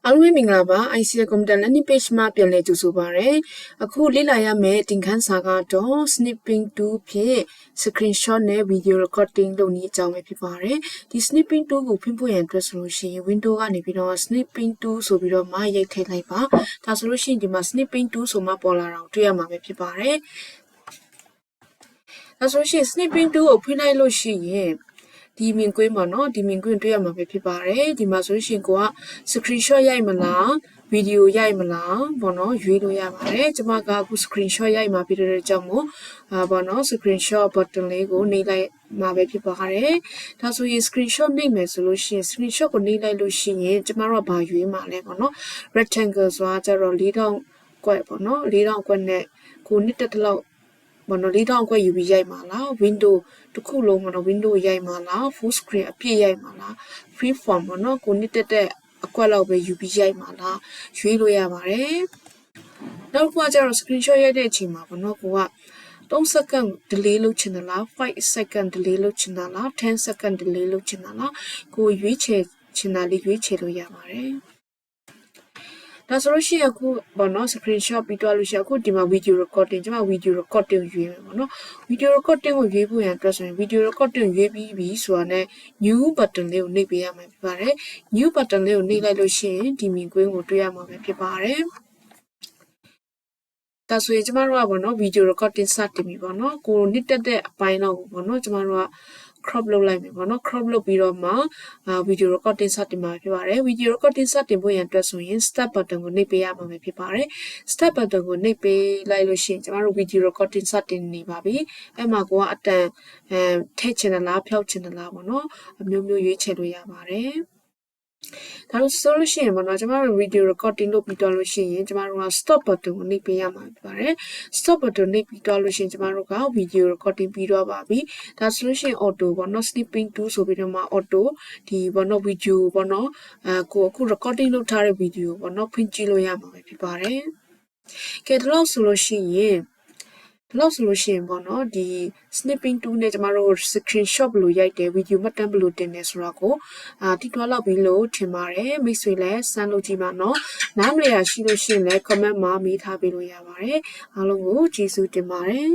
အားလုံးပဲမင်္ဂလာပါ ICL Computer Landing Page မှာပြန်လည်ကြိုဆိုပါရစေ။အခုလေ့လာရမယ့်သင်ခန်းစာကတော့ Snipping Tool ဖြင့် Screenshot နဲ့ Video Recording လုပ်နည်းအကြောင်းပဲဖြစ်ပါတယ်။ဒီ Snipping Tool ကိုဖွင့်ဖို့ရန်အတွက်ဆိုလို့ရှိရင် Windows ကနေပြီးတော့ Snipping Tool ဆိုပြီးတော့မှရိုက်ထည့်လိုက်ပါ။ဒါဆိုလို့ရှိရင်ဒီမှာ Snipping Tool ဆိုမှပေါ်လာတာကိုတွေ့ရမှာပဲဖြစ်ပါတယ်။ဒါဆိုလို့ရှိရင် Snipping Tool ကိုဖွင့်လိုက်လို့ရှိရင်ဒီမြင်ကွင်းပါနော်ဒီမြင်ကွင်းတွေ့ရမှာပဲဖြစ်ပါတယ်ဒီမှာဆိုရှင်ကိုက screenshot ရိုက်မလားဗီဒီယိုရိုက်မလားပေါ့နော်ရွေးလို့ရပါတယ်ကျွန်မကအခု screenshot ရိုက်မှာဖြစ်တဲ့ကြောင့်မို့ပေါ့နော် screenshot button လေးကိုနှိပ်လိုက်မှာပဲဖြစ်ပါတယ်ဒါဆိုရင် screenshot နှိပ်မယ်ဆိုလို့ရှိရင် screenshot ကိုနှိပ်လိုက်လို့ရှိရင်ကျွန်မတို့ကဘာရွေးမှာလဲပေါ့နော် rectangle ဆိုတာကျတော့4000ကွက်ပေါ့နော်4000ကွက်နဲ့ကိုနှစ်တက်တလောက်ဘောနော်4000ခွဲယူပြီးရိုက်မှာလား window တစ်ခုလုံးဘောနော် window ရိုက်မှာလား full screen အပြည့်ရိုက်မှာလား free form ဘောနော်ကိုနှစ်တက်တဲ့အကွက်လောက်ပဲယူပြီးရိုက်မှာလားရွေးလို့ရပါတယ်နောက်တစ်ခုကကျတော့ screenshot ရိုက်တဲ့အချိန်မှာဘောနော်ကိုက3 second delay လုပ်ချင်တာလား5 second delay လုပ်ချင်တာလား10 second delay လုပ်ချင်တာလားကိုရွေးချယ်ချင်တာလေးရွေးချယ်လို့ရပါတယ်ဒါဆိုလို့ရှိရင်အခုပေါ့နော် screenshot ပြီးတော့လို့ရှိရင်အခုဒီမှာ video recording ကျွန်မ video recording ရွေးမယ်ပေါ့နော် video recording ကိုရွေးဖို့ရန်အတွက်ဆိုရင် video recording ရွေးပြီးပြီဆိုတာနဲ့ new button လေးကိုနှိပ်ပေးရမှာဖြစ်ပါတယ် new button လေးကိုနှိပ်လိုက်လို့ရှိရင်ဒီမြင်ကွင်းကိုတွေ့ရမှာပဲဖြစ်ပါတယ်ဒါဆိုရင်ကျမတို့ကပေါ့နော် video recording စတင်ပြီပေါ့နော်ကိုနှစ်တက်တဲ့အပိုင်းတော့ပေါ့နော်ကျမတို့ကcrop လုပ်လိုက်မယ်ပေါ့နော် crop လုပ်ပြီးတော့မှ video recording စတင်မှာဖြစ်ပါတယ် video recording စတင်ဖို့ရန်အတွက်ဆိုရင် start button ကိုနှိပ်ပေးရမှာဖြစ်ပါတယ် start button ကိုနှိပ်ပေးလိုက်လို့ရှိရင်ကျမတို့ video recording စတင်နေပါပြီအဲ့မှာကိုကအတန်ထည့်ချင်တယ်လားဖျောက်ချင်တယ်လားပေါ့နော်အမျိုးမျိုးရွေးချယ်လို့ရပါတယ်ဒါလို့ဆိုလို့ရှိရင်ပေါ့နော်ကျမတို့ video recording လုပ်ပြီးတော့လို့ရှိရင်ကျမတို့က stop button ကိုနှိပ်ပေးရမှာဖြစ်ပါတယ် stop button နှိပ်ပြီးတော့လို့ရှိရင်ကျမတို့က video recording ပြီးတော့ပါပြီဒါဆိုလို့ရှိရင် auto ပေါ့နော် snipping tool ဆိုပြီးတော့မှ auto ဒီပေါ့နော် video ပေါ့နော်ကိုအခု recording လုပ်ထားတဲ့ video ပေါ့နော်ဖွင့်ကြည့်လို့ရမှာဖြစ်ပါတယ်ကဲဒီလောက်ဆိုလို့ရှိရင်ပေါ့နော်ဒီ snipping tool နဲ့ကျမတို့ screenshot ဘယ်လိုရိုက်တယ် video မှတ်တမ်းဘယ်လိုတင်တယ်ဆိုတာကိုတိကျလောက်ပြီးလို့ထင်ပါတယ်မိတ်ဆွေလည်းစမ်းလုပ်ကြည့်ပါနော်နားမလည်ရရှိလို့ရှိရင်လည်း comment မှာမေးထားပေးလို့ရပါတယ်အားလုံးကိုကျေးဇူးတင်ပါတယ်